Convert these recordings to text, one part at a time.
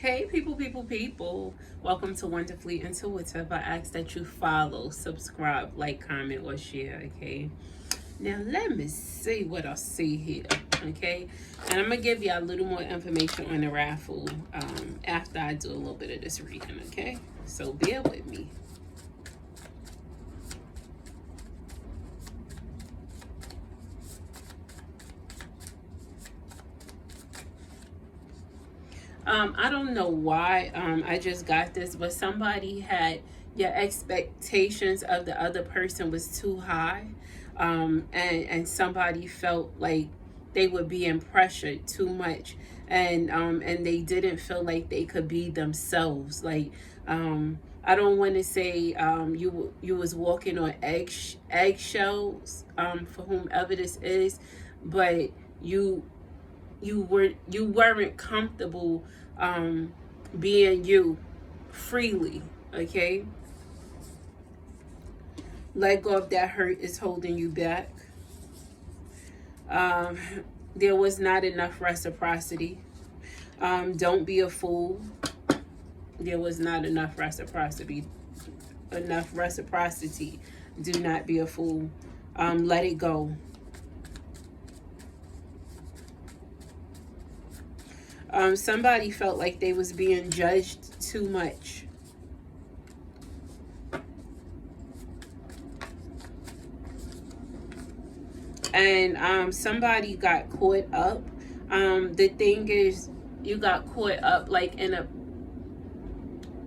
Hey, people. Welcome to Wonderfully Intuitive. I ask that you follow, subscribe, like, comment, or share, okay? Now, let me see what I see here, okay? And I'm going to give you a little more information on the raffle after I do a little bit of this reading, okay? So, bear with me. I don't know why I just got this, but somebody had your expectations of the other person was too high, and somebody felt like they were being pressured too much, and they didn't feel like they could be themselves. Like I don't want to say you was walking on eggshells for whomever this is, but you weren't comfortable being you freely, okay? Let go of that hurt is holding you back. um, there was not enough reciprocity. Don't be a fool. There was not enough reciprocity. Do not be a fool. Let it go. Somebody felt like they was being judged too much. And somebody got caught up. The thing is, you got caught up like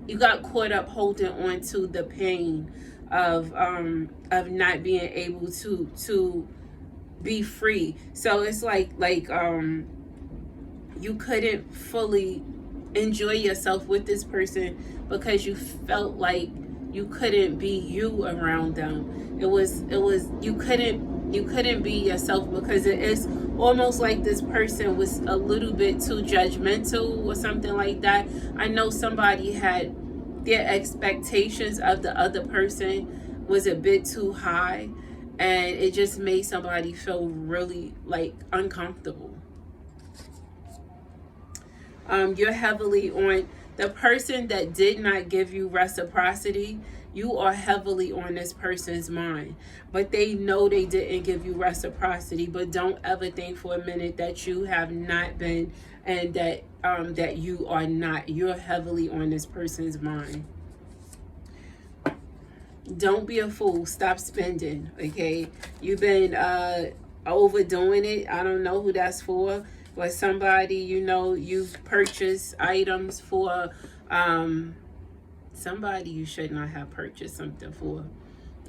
you got caught up holding on to the pain of not being able to be free. So it's like you couldn't fully enjoy yourself with this person because you felt like you couldn't be you around them. It was you couldn't be yourself because it is almost like this person was a little bit too judgmental or something like that. I know somebody had their expectations of the other person was a bit too high, and it just made somebody feel really like uncomfortable. You're heavily on the person that did not give you reciprocity. You are heavily on this person's mind, but they know they didn't give you reciprocity. But don't ever think for a minute that you have not been, and that you are not. You're heavily on this person's mind. Don't be a fool. Stop spending, okay? You've been overdoing it. I don't know who that's for. But somebody, you've purchased items for somebody you should not have purchased something for.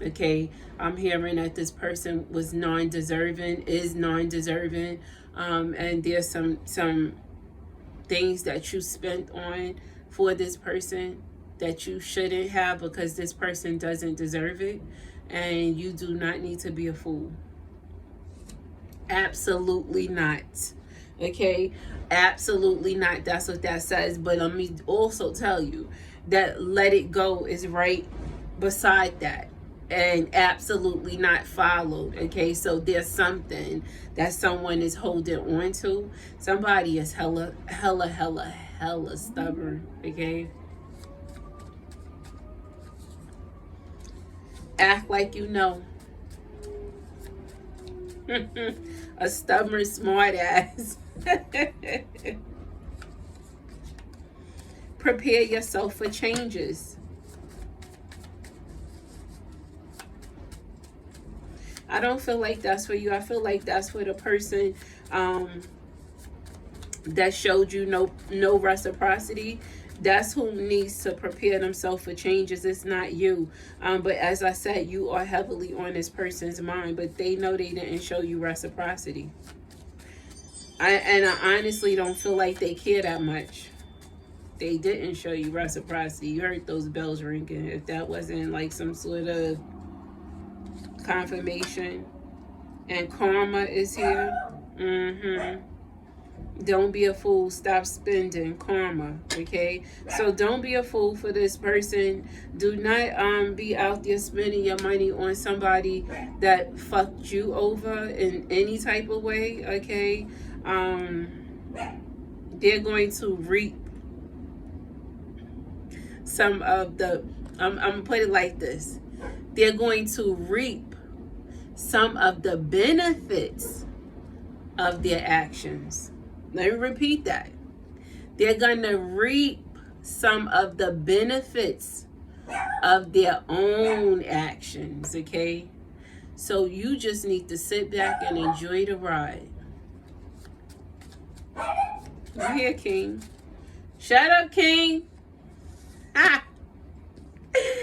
Okay, I'm hearing that this person was non-deserving, is non-deserving, and there's some things that you spent on for this person that you shouldn't have because this person doesn't deserve it, and you do not need to be a fool. Absolutely not. Okay, absolutely not. That's what that says. But let me also tell you that let it go is right beside that, and absolutely not followed. Okay, so there's something that someone is holding on to. Somebody is hella stubborn. Okay, act like you know. A stubborn smart ass. Prepare yourself for changes. I don't feel like that's for you. I feel like that's for the person that showed you no reciprocity. That's who needs to prepare themselves for changes. It's not you. But as I said, you are heavily on this person's mind, but they know they didn't show you reciprocity. I honestly don't feel like they care that much. They didn't show you reciprocity. You heard those bells ringing. If that wasn't like some sort of confirmation. And karma is here. Don't be a fool. Stop spending. Karma. Okay, so don't be a fool for this person. Do not be out there spending your money on somebody that fucked you over in any type of way. Okay, they're going to reap some of the, I'm gonna put it like this, they're going to reap some of the benefits of their actions. Let me repeat that. They're going to reap some of the benefits of their own actions, okay? So you just need to sit back and enjoy the ride. You here, King? Shut up, King. Ah.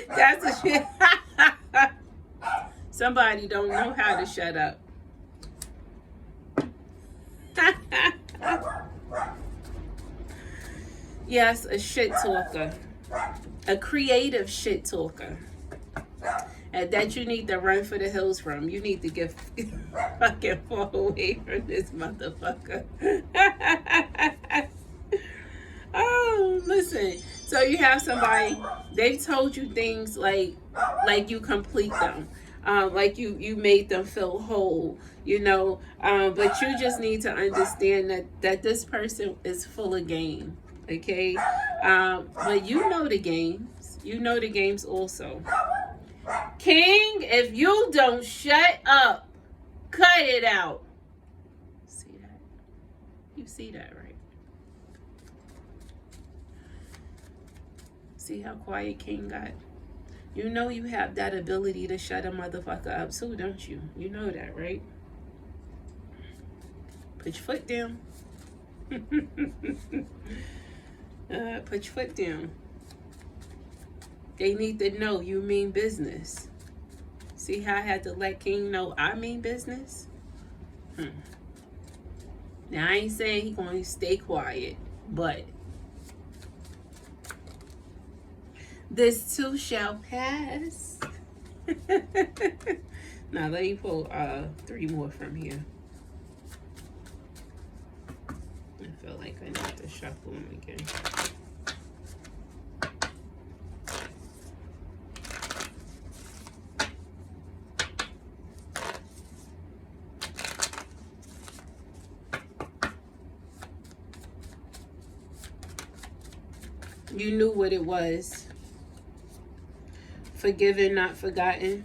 That's a shit. Somebody don't know how to shut up. Yes, a shit talker. A creative shit talker. And that you need to run for the hills from. You need to get fucking far away from this motherfucker. Oh, listen. So you have somebody, they've told you things like you complete them. Like you made them feel whole, you know. But you just need to understand that this person is full of game. Okay? But you know the games. You know the games also. King, if you don't shut up, cut it out. See that? You see that, right? See how quiet King got? You know you have that ability to shut a motherfucker up too, don't you? You know that, right? Put your foot down. Put your foot down. They need to know you mean business. See how I had to let King know I mean business? Now, I ain't saying he's going to stay quiet, but this too shall pass. Now, let me pull 3 more from here. I feel like I need to shuffle them again. You knew what it was. Forgiven, not forgotten.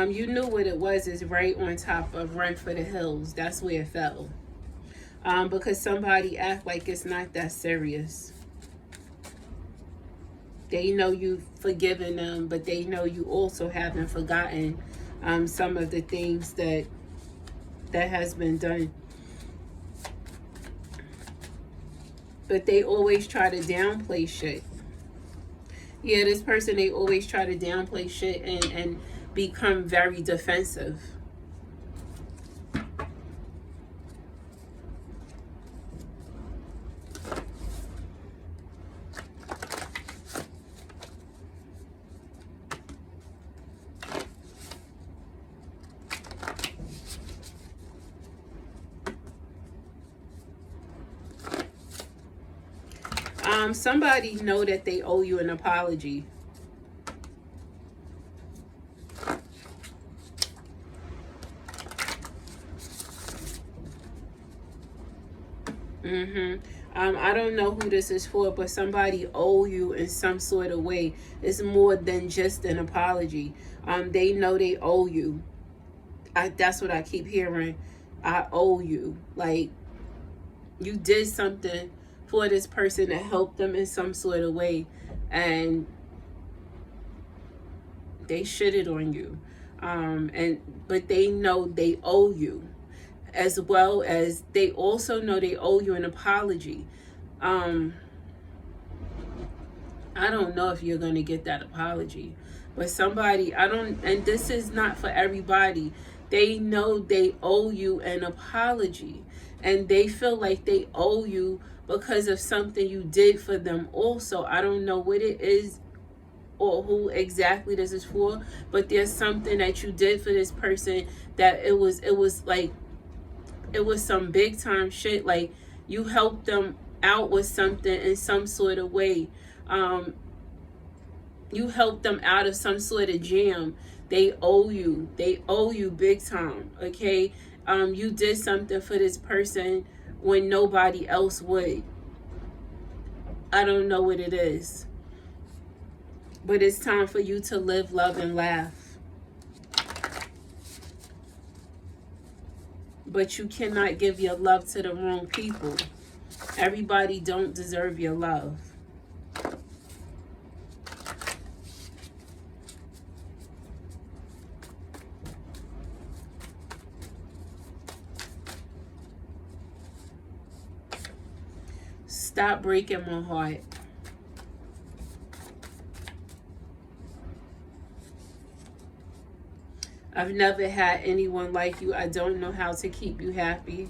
You knew what it was is right on top of Run for the Hills. That's where it fell. Because somebody act like it's not that serious. They know you've forgiven them, but they know you also haven't forgotten some of the things that has been done. But they always try to downplay shit. Yeah, this person, they always try to downplay shit and become very defensive. Somebody know that they owe you an apology. I don't know who this is for, but somebody owe you in some sort of way. It's more than just an apology. They know they owe you. That's what I keep hearing. I owe you. Like, you did something for this person to help them in some sort of way, and they shitted on you. But they know they owe you, as well as they also know they owe you an apology. I don't know if you're going to get that apology, but somebody, and this is not for everybody, they know they owe you an apology, and they feel like they owe you because of something you did for them also. I don't know what it is or who exactly this is for, but there's something that you did for this person that it was like, it was some big time shit. Like, you helped them out with something in some sort of way. You helped them out of some sort of jam. They owe you. They owe you big time, okay? You did something for this person when nobody else would. I don't know what it is. But it's time for you to live, love, and laugh. But you cannot give your love to the wrong people. Everybody don't deserve your love. Stop breaking my heart. I've never had anyone like you. I don't know how to keep you happy.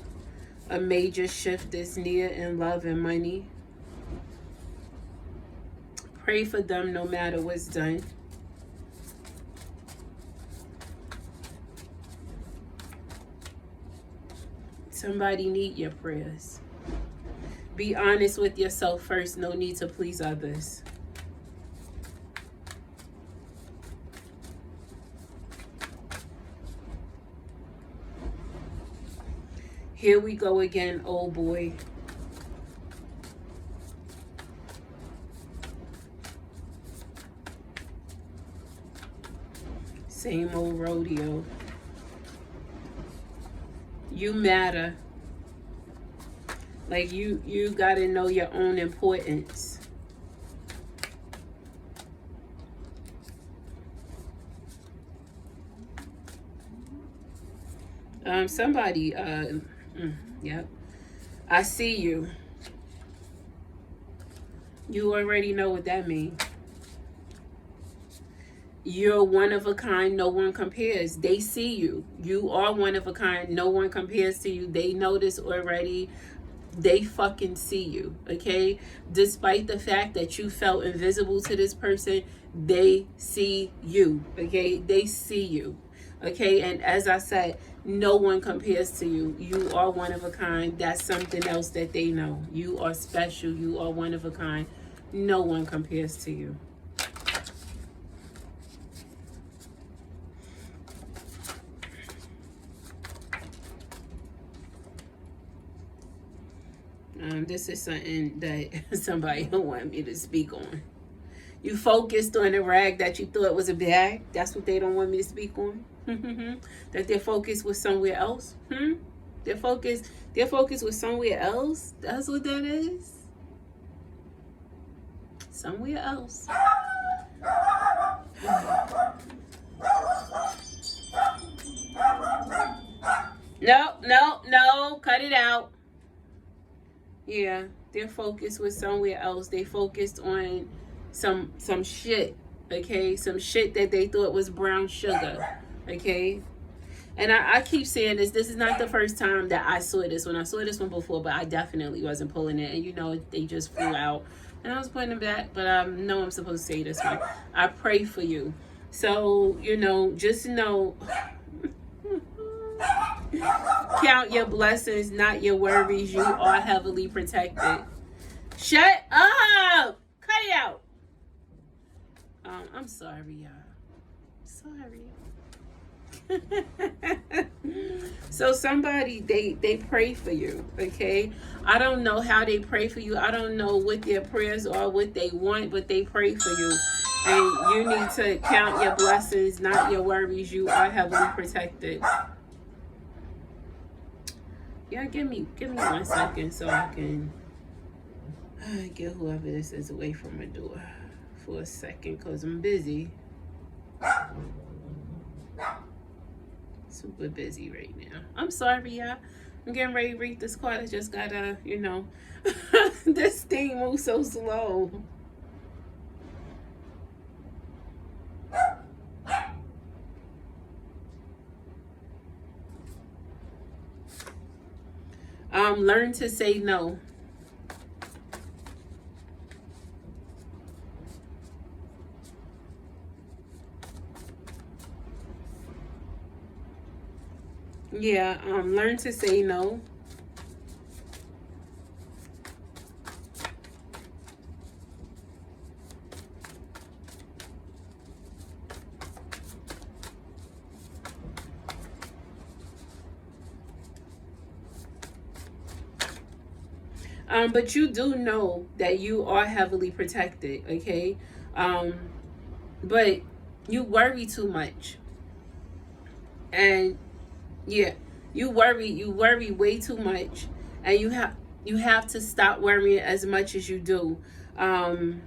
A major shift is near in love and money. Pray for them no matter what's done. Somebody need your prayers. Be honest with yourself first. No need to please others. Here we go again, old boy. Same old rodeo. You matter. Like you gotta know your own importance. Somebody, yep. I see you. You already know what that means. You're one of a kind. No one compares. They see you. You are one of a kind. No one compares to you. They know this already. They fucking see you, okay? Despite the fact that you felt invisible to this person, they see you, okay? They see you, okay? And as I said, no one compares to you. You are one of a kind. That's something else that they know. You are special. You are one of a kind. No one compares to you. This is something that somebody don't want me to speak on. You focused on the rag that you thought was a bag. That's what they don't want me to speak on. That their focus was somewhere else. Their focus was somewhere else. That's what that is. Somewhere else. No. Cut it out. Yeah, their focus was somewhere else. They focused on some shit, okay? Some shit that they thought was brown sugar, okay? And I keep saying this. This is not the first time that I saw this one. I saw this one before, but I definitely wasn't pulling it. And, you know, they just flew out. And I was putting them back, but I know I'm supposed to say this one. I pray for you. So, you know, just know... Count your blessings, not your worries. You are heavily protected. Shut up! Cut it out. I'm sorry, y'all. Sorry. So somebody, they pray for you, okay? I don't know how they pray for you. I don't know what their prayers are, what they want, but they pray for you. And you need to count your blessings, not your worries. You are heavily protected. Yeah, give me 1 second so I can get whoever this is away from my door for a second, because I'm busy. Super busy right now. I'm sorry, y'all. I'm getting ready to read this card. I just gotta, you know, this thing moves so slow. Learn to say no. Yeah, learn to say no. But you do know that you are heavily protected, okay? But you worry too much. And yeah, you worry way too much. And you have to stop worrying as much as you do. And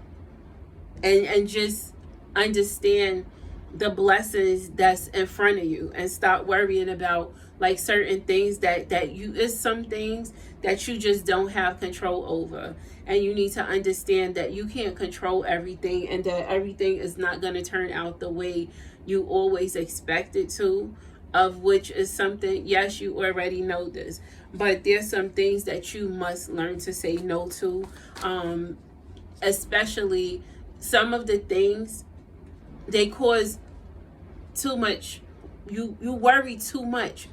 just understand the blessings that's in front of you, and stop worrying about like certain things that you, it's some things that you just don't have control over, and you need to understand that you can't control everything, and that everything is not going to turn out the way you always expect it to, of which is something, yes, you already know this, but there's some things that you must learn to say no to, especially some of the things, they cause too much, you worry too much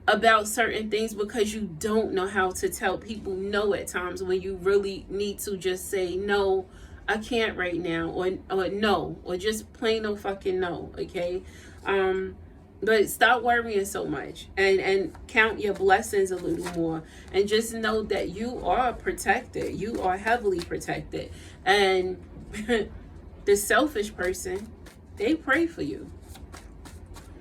about certain things because you don't know how to tell people no at times, when you really need to just say no, I can't right now, or no, or just plain no fucking no, okay? But stop worrying so much, and count your blessings a little more, and just know that you are protected. You are heavily protected. And the selfish person, they pray for you.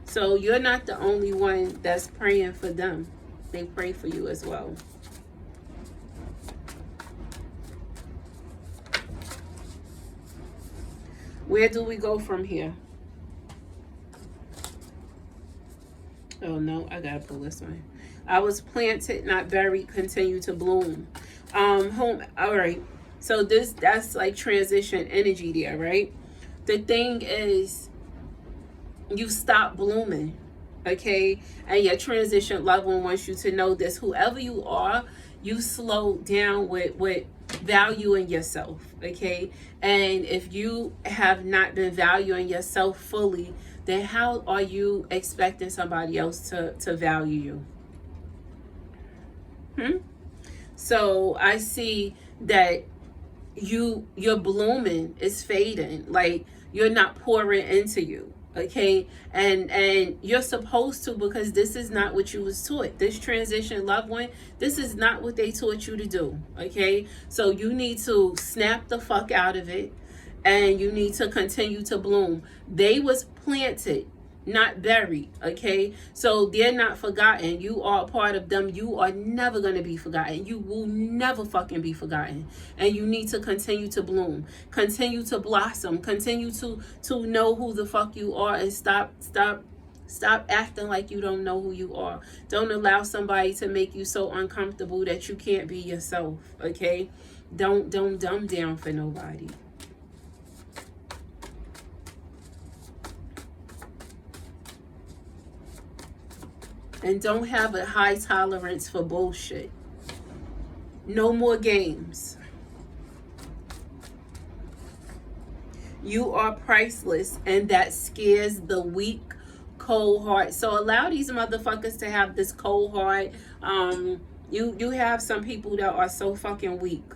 So you're not the only one that's praying for them. They pray for you as well. Where do we go from here? Oh no, I gotta pull this one. I was planted, not buried, continue to bloom. Home. All right. So that's like transition energy there, right? The thing is, you stop blooming, okay? And your transition loved one wants you to know this. Whoever you are, you slow down with valuing yourself, okay? And if you have not been valuing yourself fully, then how are you expecting somebody else to value you? So I see that your blooming is fading, like you're not pouring into you, okay? And you're supposed to, because this is not what you was taught. This transition loved one, this is not what they taught you to do, okay? So you need to snap the fuck out of it, and you need to continue to bloom. They was planted, not buried, okay? So they're not forgotten. You are a part of them. You are never going to be forgotten. You will never fucking be forgotten. And you need to continue to bloom, continue to blossom, continue to know who the fuck you are, and stop acting like you don't know who you are. Don't allow somebody to make you so uncomfortable that you can't be yourself, okay? Don't dumb down for nobody. And don't have a high tolerance for bullshit. No more games. You are priceless, and that scares the weak, cold heart. So allow these motherfuckers to have this cold heart. You have some people that are so fucking weak.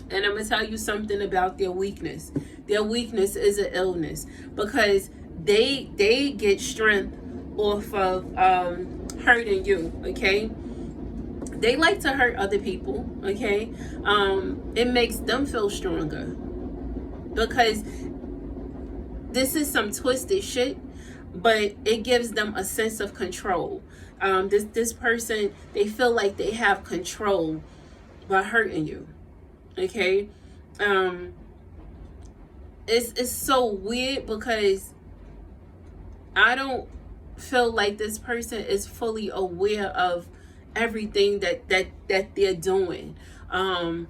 And I'm gonna tell you something about their weakness. Their weakness is an illness, because they get strength off of hurting you, okay? They like to hurt other people, okay? It makes them feel stronger, because this is some twisted shit, but it gives them a sense of control. This person, they feel like they have control by hurting you, okay? It's so weird, because I don't feel like this person is fully aware of everything that they're doing, and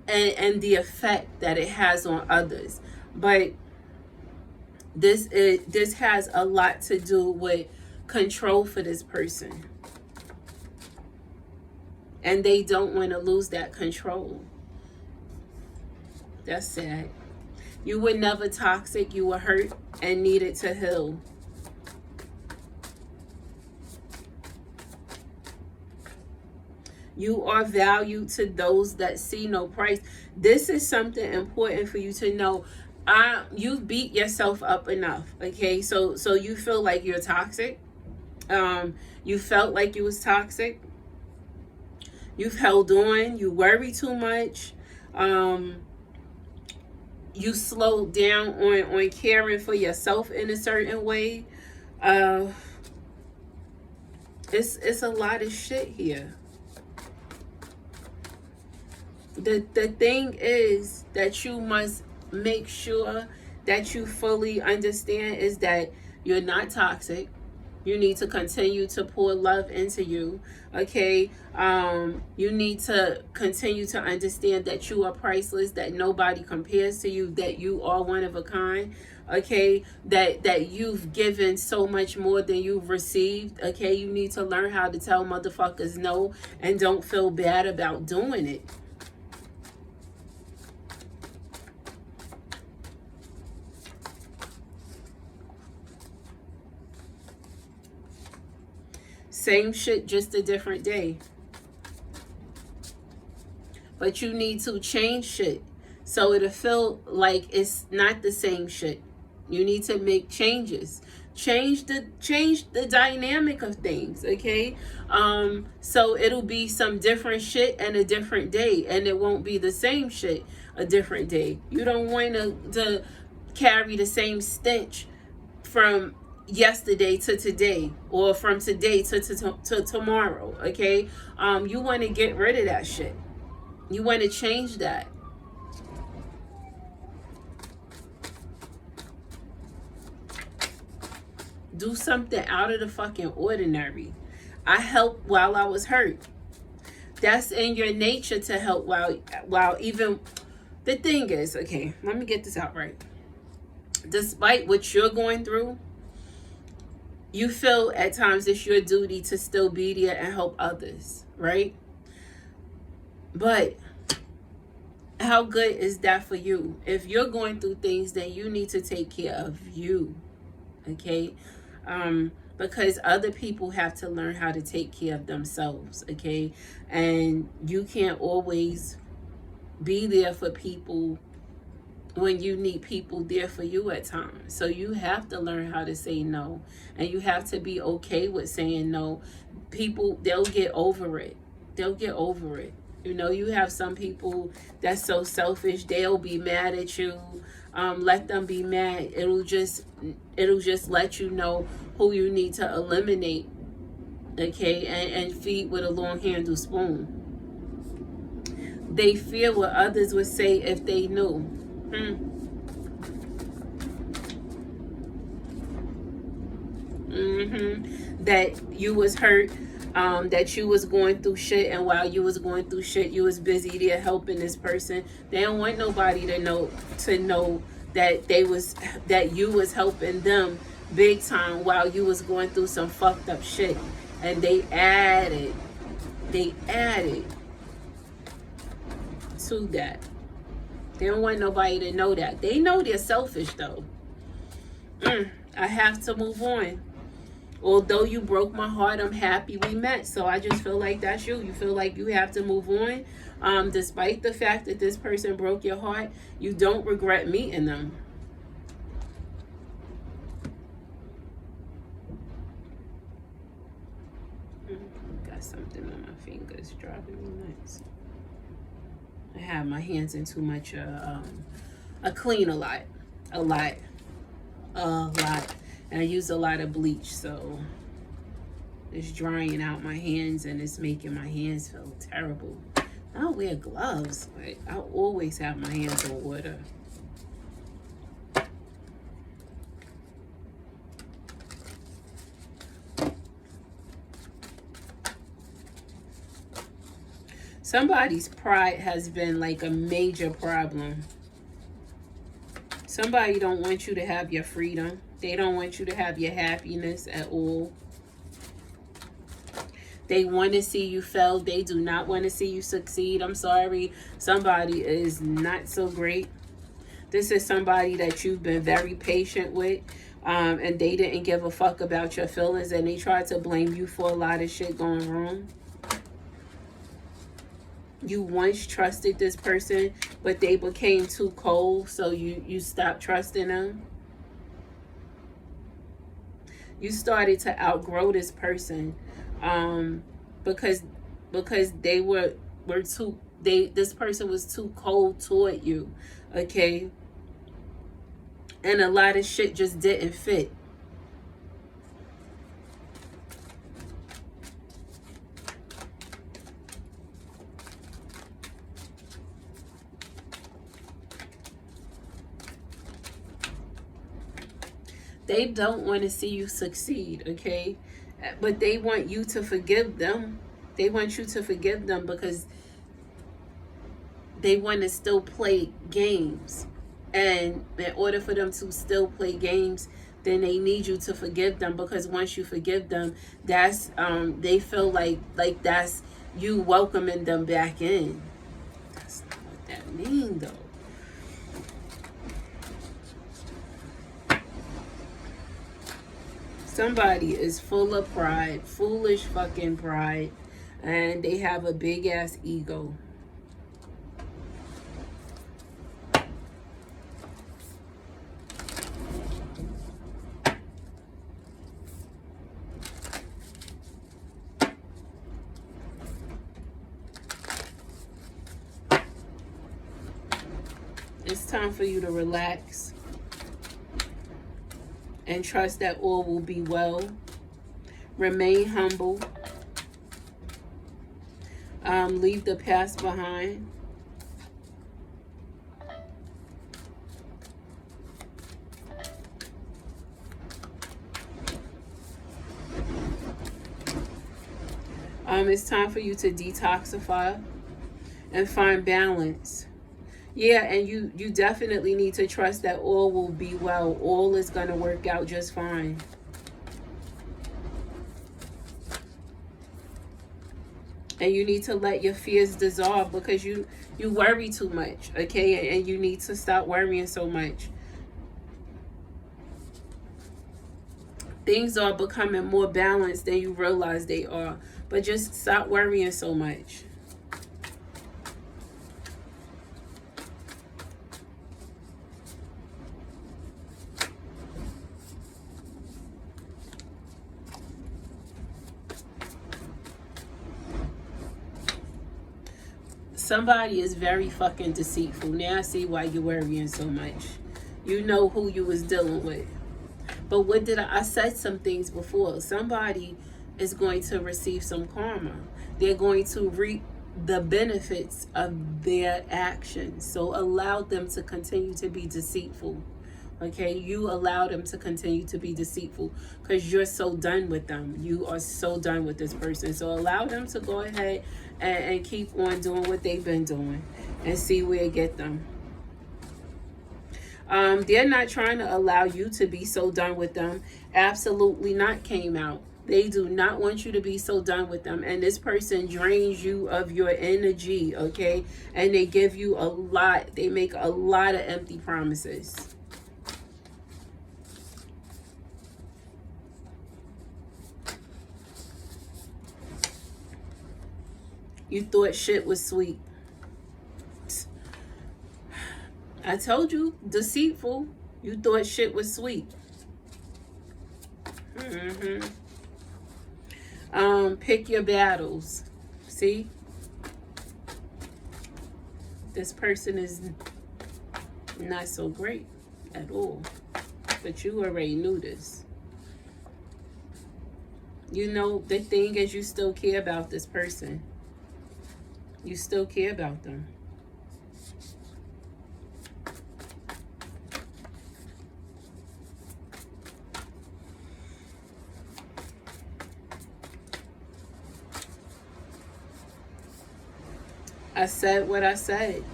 the effect that it has on others. But this has a lot to do with control for this person, and they don't want to lose that control. That's sad. You were never toxic. You were hurt and needed to heal. You are valued to those that see no price. This is something important for you to know. You've beat yourself up enough, okay? So you feel like you're toxic. You felt like you was toxic. You've held on. You worry too much. You slowed down on caring for yourself in a certain way. It's a lot of shit here. The thing is that you must make sure that you fully understand is that you're not toxic. You need to continue to pour love into you. Okay. You need to continue to understand that you are priceless, that nobody compares to you, that you are one of a kind. Okay, that you've given so much more than you've received. Okay, you need to learn how to tell motherfuckers no and don't feel bad about doing it. Same shit, just a different day. But you need to change shit so it'll feel like it's not the same shit. You need to make changes. Change the dynamic of things, okay? So it'll be some different shit and a different day, and it won't be the same shit a different day. You don't want to carry the same stench from yesterday to today, or from today to tomorrow, okay? You want to get rid of that shit. You want to change that. Do something out of the fucking ordinary. I helped while I was hurt. That's in your nature to help while even... The thing is, okay, let me get this out right. Despite what you're going through, you feel at times it's your duty to still be there and help others, right? But how good is that for you? If you're going through things, then you need to take care of you, okay? Because other people have to learn how to take care of themselves, okay? And you can't always be there for people when you need people there for you at times. So you have to learn how to say no. And you have to be okay with saying no. People, they'll get over it. They'll get over it. You know, you have some people that's so selfish, they'll be mad at you. Let them be mad. It'll just let you know who you need to eliminate, okay, and feed with a long handled spoon. They fear what others would say if they knew. That you was hurt, that you was going through shit, and while you was going through shit, you was busy there helping this person. They don't want nobody to know that you was helping them big time while you was going through some fucked up shit. And they added to that. They don't want nobody to know that. They know they're selfish though. I have to move on. Although you broke my heart, I'm happy we met. So I just feel like that's you. You feel like you have to move on. Despite the fact that this person broke your heart, you don't regret meeting them. Got something on my fingers driving me nuts. I have my hands in too much. I clean a lot. And I use a lot of bleach, so it's drying out my hands and it's making my hands feel terrible. I don't wear gloves, but I always have my hands in water. Somebody's pride has been like a major problem. Somebody don't want you to have your freedom. They don't want you to have your happiness at all. They want to see you fail. They do not want to see you succeed. I'm sorry. Somebody is not so great. This is somebody that you've been very patient with. And they didn't give a fuck about your feelings. And they tried to blame you for a lot of shit going wrong. You once trusted this person, but they became too cold. So you stopped trusting them. You started to outgrow this person, because they were too, this person was too cold toward you, okay? And a lot of shit just didn't fit. They don't want to see you succeed, okay? But they want you to forgive them. They want you to forgive them because they want to still play games. And in order for them to still play games, then they need you to forgive them, because once you forgive them, that's they feel like that's you welcoming them back in. That's not what that means, though. Somebody is full of pride, foolish fucking pride, and they have a big ass ego. It's time for you to relax and trust that all will be well. Remain humble. Leave the past behind. It's time for you to detoxify and find balance. Yeah, and you definitely need to trust that all will be well. All is going to work out just fine. And you need to let your fears dissolve, because you worry too much, okay? And you need to stop worrying so much. Things are becoming more balanced than you realize they are. But just stop worrying so much. Somebody is very fucking deceitful. Now I see why you're worrying so much. You know who you was dealing with. But what did I said some things before. Somebody is going to receive some karma. They're going to reap the benefits of their actions. So allow them to continue to be deceitful. Okay, you allow them to continue to be deceitful because you're so done with them. You are so done with this person. So allow them to go ahead and keep on doing what they've been doing and see where it get them. They're not trying to allow you to be so done with them. Absolutely not, came out. They do not want you to be so done with them. And this person drains you of your energy, okay? And they give you a lot. They make a lot of empty promises. You thought shit was sweet. I told you, deceitful. You thought shit was sweet. Pick your battles. See? This person is not so great at all. But you already knew this. You know, the thing is, you still care about this person. You still care about them. I said what I said.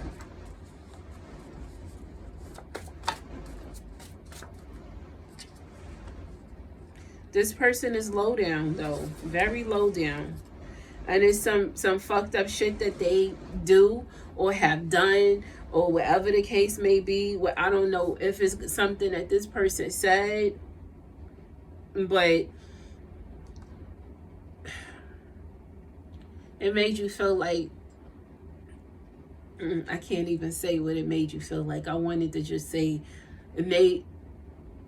This person is low down, though. Very low down. And it's some fucked up shit that they do or have done or whatever the case may be. Well, I don't know if it's something that this person said, but it made you feel like, I can't even say what it made you feel like. I wanted to just say it made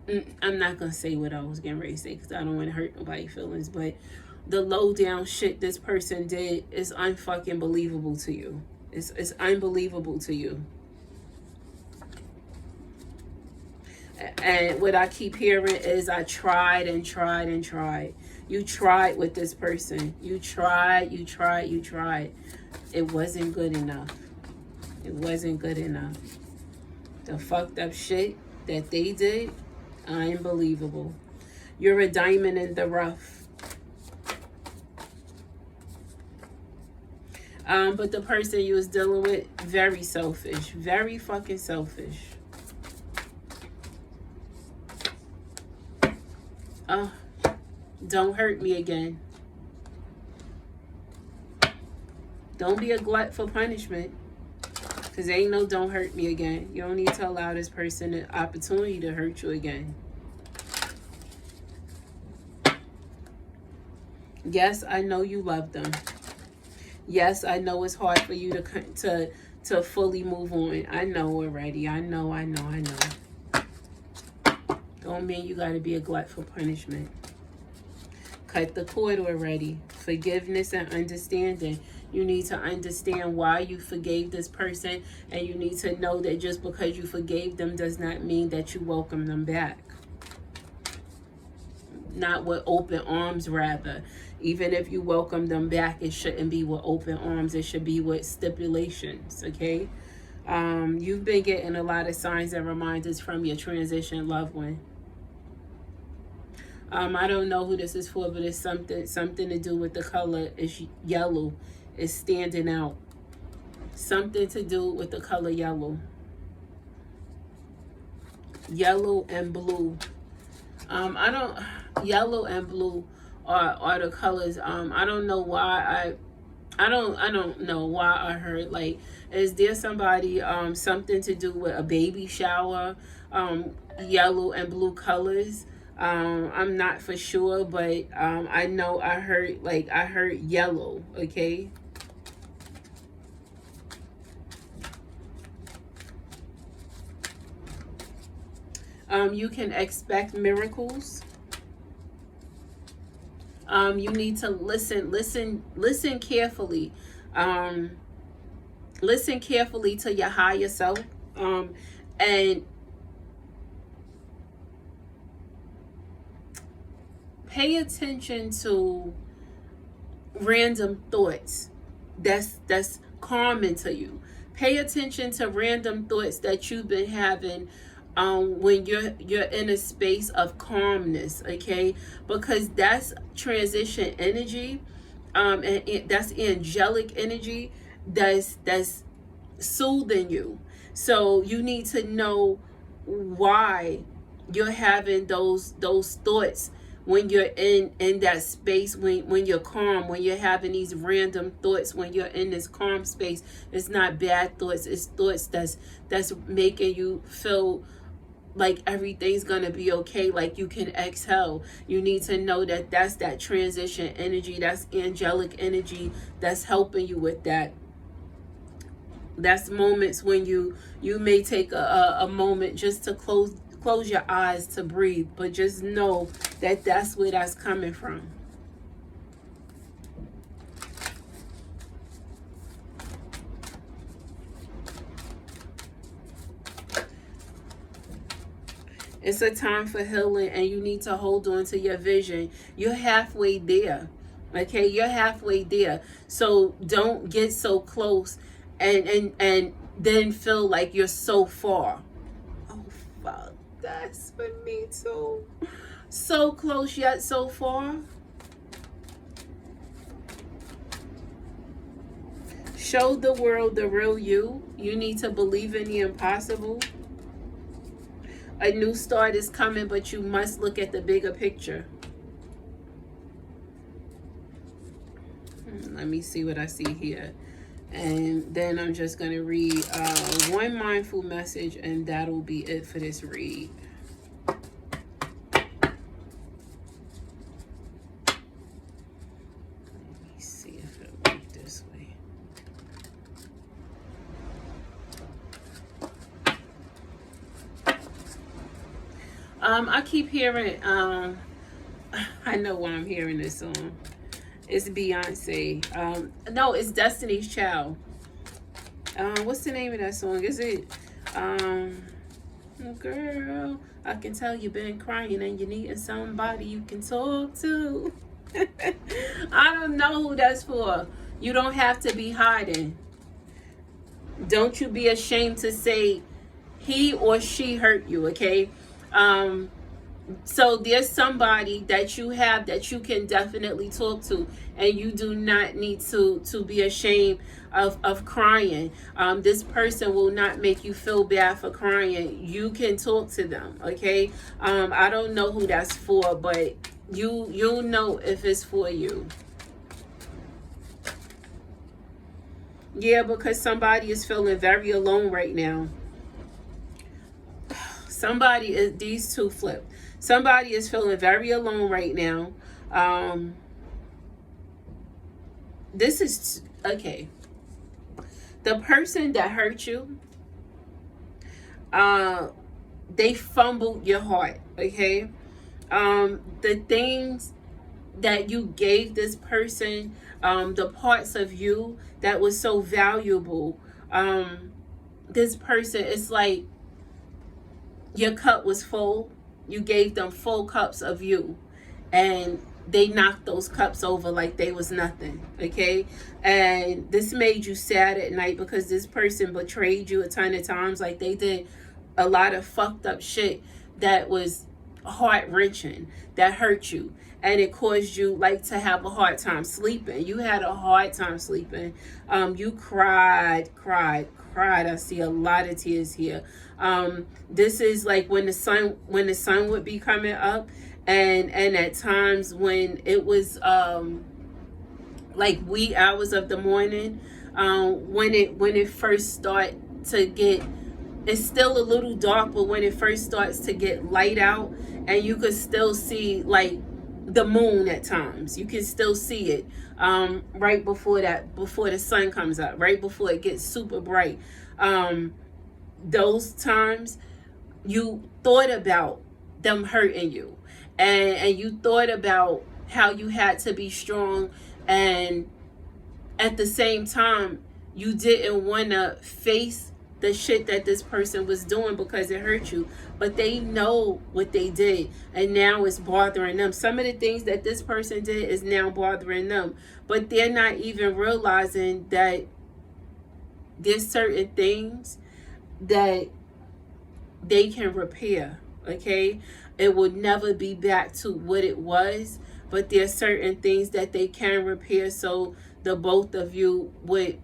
I'm not going to say what I was getting ready to say because I don't want to hurt nobody's feelings, but the low down shit this person did is unfucking believable to you. It's unbelievable to you. And what I keep hearing is I tried and tried and tried. You tried with this person. You tried. It wasn't good enough. It wasn't good enough. The fucked up shit that they did, unbelievable. You're a diamond in the rough. But the person you was dealing with, very selfish. Very fucking selfish. Don't hurt me again. Don't be a glut for punishment. Because ain't no don't hurt me again. You don't need to allow this person an opportunity to hurt you again. Yes, I know you love them. Yes, I know it's hard for you to fully move on. I know already. I know. Don't mean you got to be a glut for punishment. Cut the cord already. Forgiveness and understanding. You need to understand why you forgave this person, and you need to know that just because you forgave them does not mean that you welcome them back. Not with open arms, rather. Even if you welcome them back, it shouldn't be with open arms. It should be with stipulations, okay? You've been getting a lot of signs and reminders from your transition loved one. I don't know who this is for, but it's something to do with the color. It's yellow. It's standing out. Something to do with the color yellow. Yellow and blue. Yellow and blue are the colors. I don't know why I don't know why I heard, like, is there somebody, something to do with a baby shower, yellow and blue colors? I'm not for sure, but I know I heard yellow, okay? You can expect miracles. You need to listen carefully. Listen carefully to your higher self. And pay attention to random thoughts that's calming to you. Pay attention to random thoughts that you've been having when you're in a space of calmness, okay? Because that's transition energy, and that's angelic energy that's soothing you. So you need to know why you're having those thoughts when you're in that space, when you're calm, when you're having these random thoughts, when you're in this calm space. It's not bad thoughts, it's thoughts that's making you feel like everything's gonna be okay, like you can exhale. You need to know that that's that transition energy, that's angelic energy that's helping you with that. That's moments when you may take a moment just to close your eyes to breathe, but just know that that's where that's coming from. It's a time for healing, and you need to hold on to your vision. You're halfway there, okay? You're halfway there. So don't get so close and then feel like you're so far. Oh, fuck, that's for me too. So close yet so far. Show the world the real you. You need to believe in the impossible. A new start is coming, but you must look at the bigger picture. Let me see what I see here. And then I'm just going to read one mindful message, and that'll be it for this read. Let me see if it'll work this way. I keep hearing, I know why I'm hearing this song. It's Beyonce. No, it's Destiny's Child. What's the name of that song? Is it, girl, I can tell you've been crying and you needing somebody you can talk to. I don't know who that's for. You don't have to be hiding. Don't you be ashamed to say he or she hurt you, okay? So there's somebody that you have that you can definitely talk to, and you do not need to be ashamed of crying. This person will not make you feel bad for crying. You can talk to them, okay? I don't know who that's for, but you'll know if it's for you. Yeah, because somebody is feeling very alone right now. Somebody is, these two flip. Somebody is feeling very alone right now. This is, okay. The person that hurt you, they fumbled your heart, okay? The things that you gave this person, the parts of you that was so valuable, this person, it's like your cup was full. You gave them full cups of you, and they knocked those cups over like they was nothing, okay? And this made you sad at night because this person betrayed you a ton of times. Like, they did a lot of fucked up shit that was heart-wrenching, that hurt you, and it caused you like to have a hard time sleeping. You had a hard time sleeping. You cried. I see a lot of tears here. This is like when the sun would be coming up, and at times when it was like wee hours of the morning, when it first start to get, it's still a little dark, but when it first starts to get light out, and you could still see like the moon at times, you can still see it right before the sun comes up, right before it gets super bright. Those times you thought about them hurting you, and you thought about how you had to be strong, and at the same time you didn't want to face the shit that this person was doing because it hurt you. But they know what they did, and now it's bothering them. Some of the things that this person did is now bothering them, but they're not even realizing that there's certain things that they can repair, okay? It will never be back to what it was, but there's certain things that they can repair, so the both of you would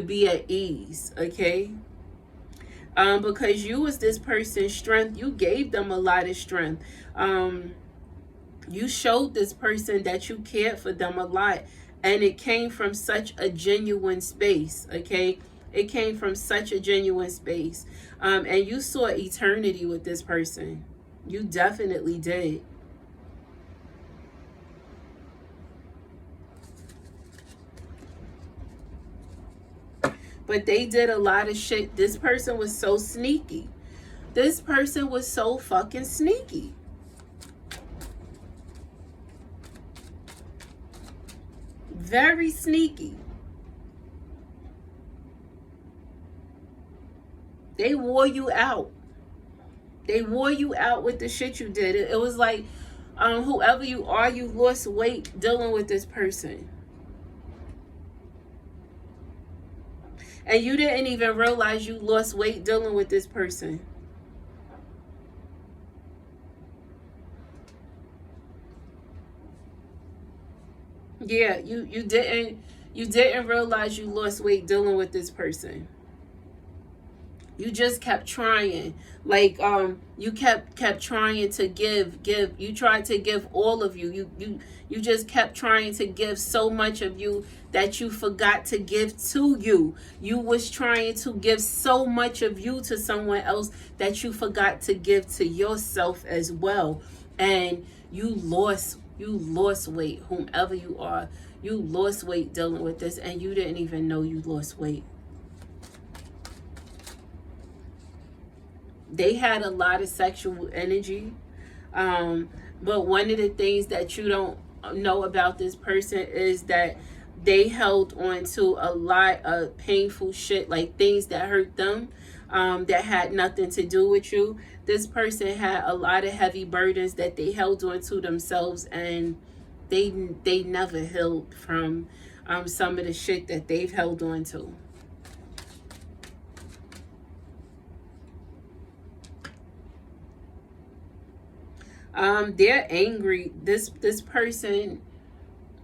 be at ease, okay? Because you was this person's strength. You gave them a lot of strength. You showed this person that you cared for them a lot, and it came from such a genuine space, okay? It came from such a genuine space. And you saw eternity with this person. You definitely did. But they did a lot of shit. This person was so sneaky. This person was so fucking sneaky. Very sneaky. They wore you out. They wore you out with the shit you did. It was like, whoever you are, you lost weight dealing with this person. And you didn't even realize you lost weight dealing with this person. Yeah, you didn't realize you lost weight dealing with this person. You just kept trying. Like, you kept trying to give. You tried to give all of you. You just kept trying to give so much of you that you forgot to give to you. You was trying to give so much of you to someone else that you forgot to give to yourself as well. And you lost weight, whomever you are. You lost weight dealing with this, and you didn't even know you lost weight. They had a lot of sexual energy. But one of the things that you don't know about this person is that they held on to a lot of painful shit, like things that hurt them, that had nothing to do with you. This person had a lot of heavy burdens that they held on to themselves, and they never healed from some of the shit that they've held on to. They're angry. This person,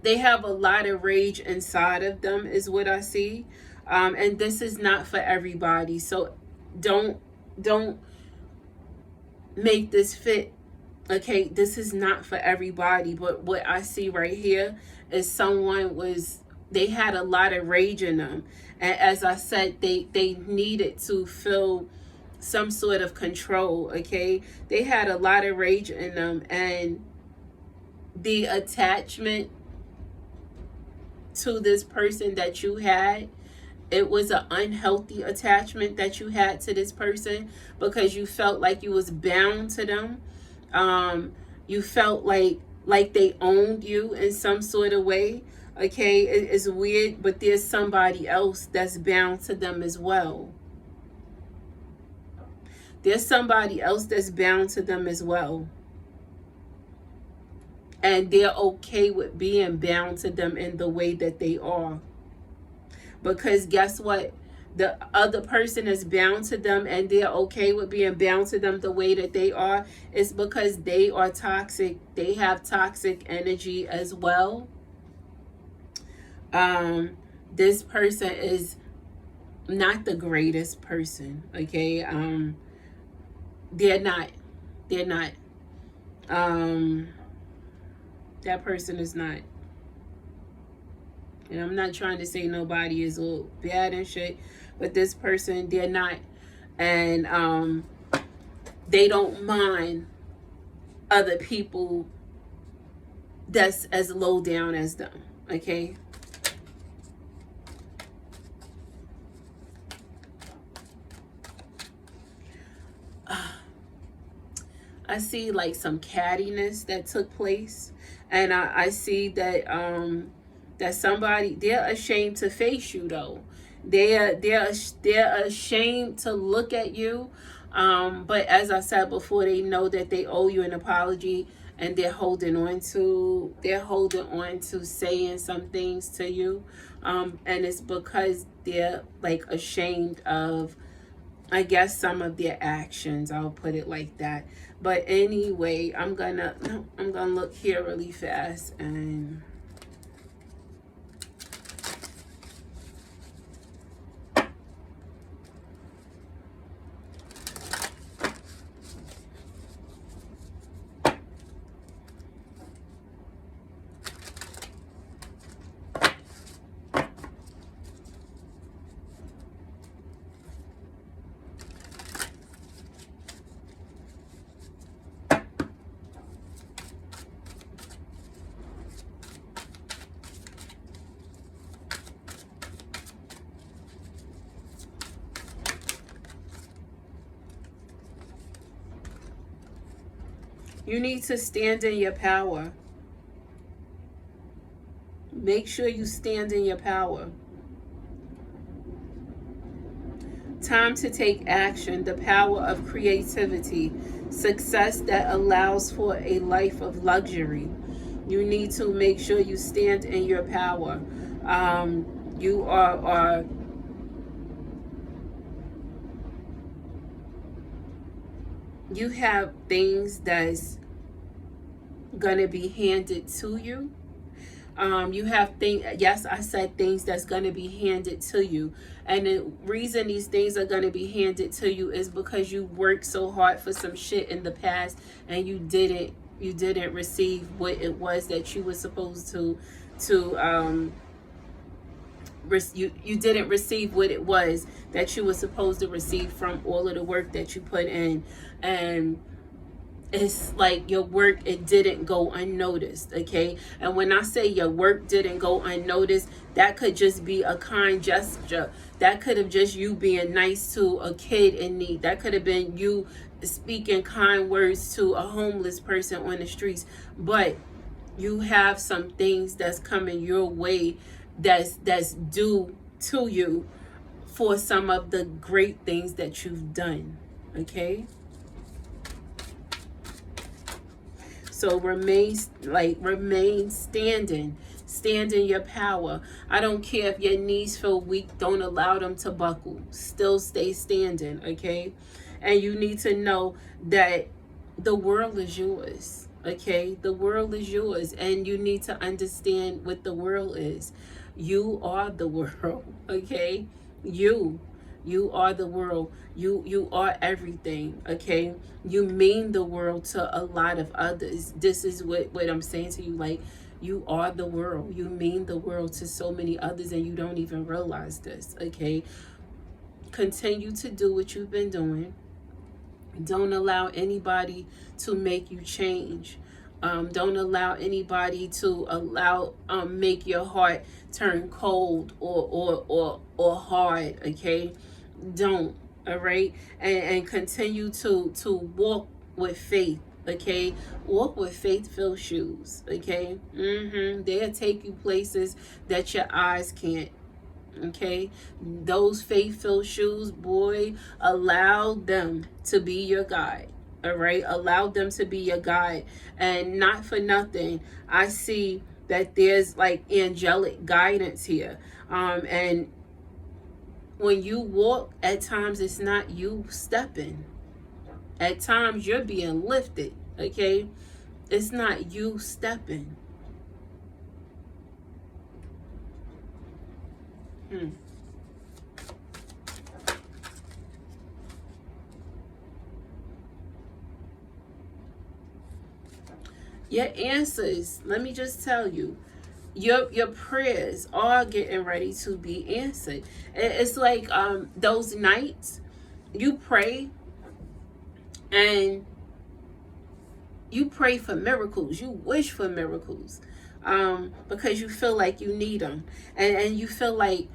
they have a lot of rage inside of them, is what I see. And this is not for everybody. So don't make this fit. Okay, this is not for everybody. But what I see right here is they had a lot of rage in them. And as I said, they needed to feel some sort of control. Okay, they had a lot of rage in them, and the attachment to this person that you had, it was an unhealthy attachment that you had to this person, because you felt like you was bound to them. You felt like they owned you in some sort of way. Okay, it's weird, but there's somebody else that's bound to them as well. There's somebody else that's bound to them as well. And they're okay with being bound to them in the way that they are. Because guess what? The other person is bound to them and they're okay with being bound to them the way that they are. It's because they are toxic. They have toxic energy as well. This person is not the greatest person. Okay. They're not. That person is not. And I'm not trying to say nobody is all bad and shit, but this person, they're not. And they don't mind other people that's as low down as them. Okay. I see like some cattiness that took place, and I see that that somebody, they're ashamed to face you though. They're ashamed to look at you, but as I said before, they know that they owe you an apology, and they're holding on to saying some things to you, and it's because they're like ashamed of, I guess, some of their actions. I'll put it like that. But anyway, I'm gonna look here really fast, and you need to stand in your power. Make sure you stand in your power. Time to take action. The power of creativity. Success that allows for a life of luxury. You need to make sure you stand in your power. You are you have things that's gonna be handed to you. You have things, yes, I said things that's gonna be handed to you. And the reason these things are gonna be handed to you is because you worked so hard for some shit in the past, and you didn't receive what it was that you were supposed to you didn't receive what it was that you were supposed to receive from all of the work that you put in. And it's like your work, it didn't go unnoticed. Okay, and when I say your work didn't go unnoticed, that could just be a kind gesture. That could have just you being nice to a kid in need. That could have been you speaking kind words to a homeless person on the streets. But you have some things that's coming your way, that's due to you for some of the great things that you've done. Okay, so remain standing. Stand in your power. I don't care if your knees feel weak, don't allow them to buckle. Still stay standing. Okay, and you need to know that the world is yours. Okay, the world is yours, and you need to understand what the world is. You are the world. Okay, you are the world. You are everything. Okay, you mean the world to a lot of others. This is what I'm saying to you. Like, you are the world. You mean the world to so many others, and you don't even realize this. Okay, continue to do what you've been doing. Don't allow anybody to make you change. Don't allow anybody to make your heart turn cold or hard. Okay, don't. All right, and continue to walk with faith. Okay, walk with faith-filled shoes. Okay, they'll take you places that your eyes can't. Okay, those faith-filled shoes, boy, allow them to be your guide. All right, allow them to be your guide. And not for nothing, I see that there's like angelic guidance here. And when you walk, at times it's not you stepping. At times you're being lifted. Okay, it's not you stepping. Your answers, let me just tell you, your prayers are getting ready to be answered. It's like those nights you pray, and you pray for miracles, you wish for miracles, because you feel like you need them, and you feel like,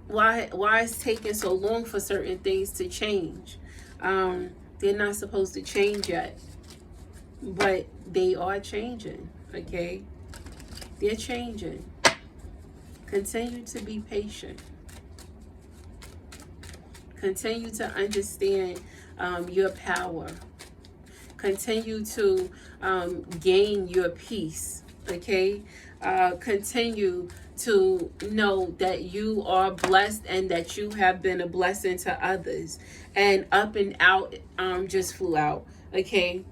why it's taking so long for certain things to change. They're not supposed to change yet, but they are changing. Okay, they're changing. Continue to be patient. Continue to understand your power. Continue to gain your peace. Okay, continue to know that you are blessed and that you have been a blessing to others. And Up and Out just flew out. Okay,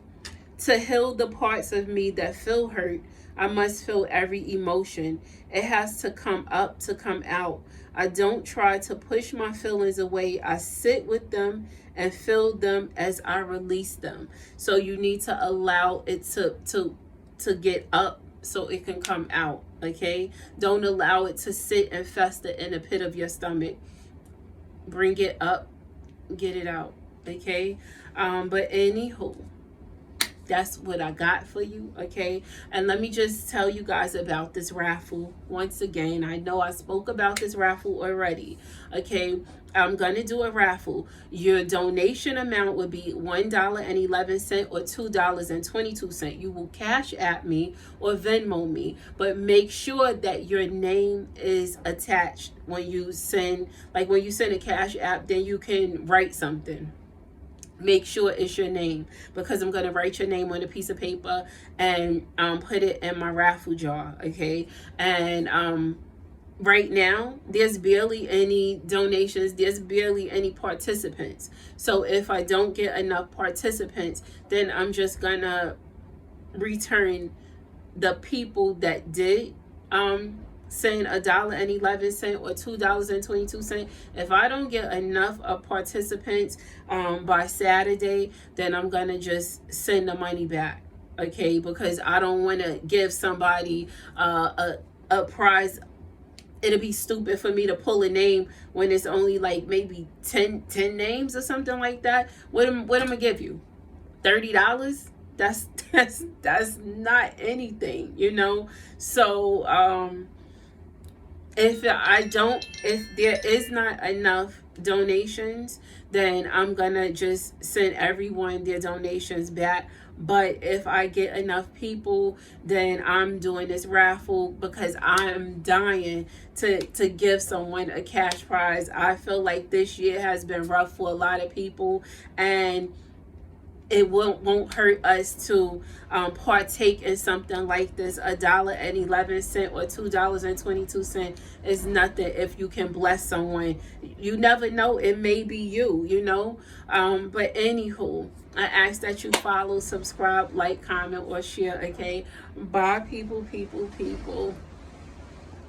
to heal the parts of me that feel hurt, I must feel every emotion. It has to come up to come out. I don't try to push my feelings away. I sit with them and feel them as I release them. So you need to allow it to get up so it can come out. Okay, don't allow it to sit and fester in the pit of your stomach. Bring it up, get it out. Okay, but anywho, that's what I got for you. Okay, and let me just tell you guys about this raffle once again. I know I spoke about this raffle already. Okay, I'm gonna do a raffle. Your donation amount would be $1.11 or $2.22. You will Cash App me or Venmo me, but make sure that your name is attached when you send. Like when you send a Cash App, then you can write something. Make sure it's your name, because I'm going to write your name on a piece of paper and put it in my raffle jar. Okay, and right now there's barely any donations, there's barely any participants. So if I don't get enough participants, then I'm just gonna return the people that did send $1.11 or $2.22. If I don't get enough participants by Saturday, then I'm gonna just send the money back. Okay, because I don't want to give somebody a prize. It'll be stupid for me to pull a name when it's only like maybe 10 names or something like that. What am I gonna give you? $30, that's not anything, you know. So if there is not enough donations, then I'm gonna just send everyone their donations back. But if I get enough people, then I'm doing this raffle, because I'm dying to give someone a cash prize. I feel like this year has been rough for a lot of people, and it won't hurt us to partake in something like this. $1.11 or $2.22 is nothing if you can bless someone. You never know, it may be you, you know. But anywho, I ask that you follow, subscribe, like, comment, or share. Okay, bye, people.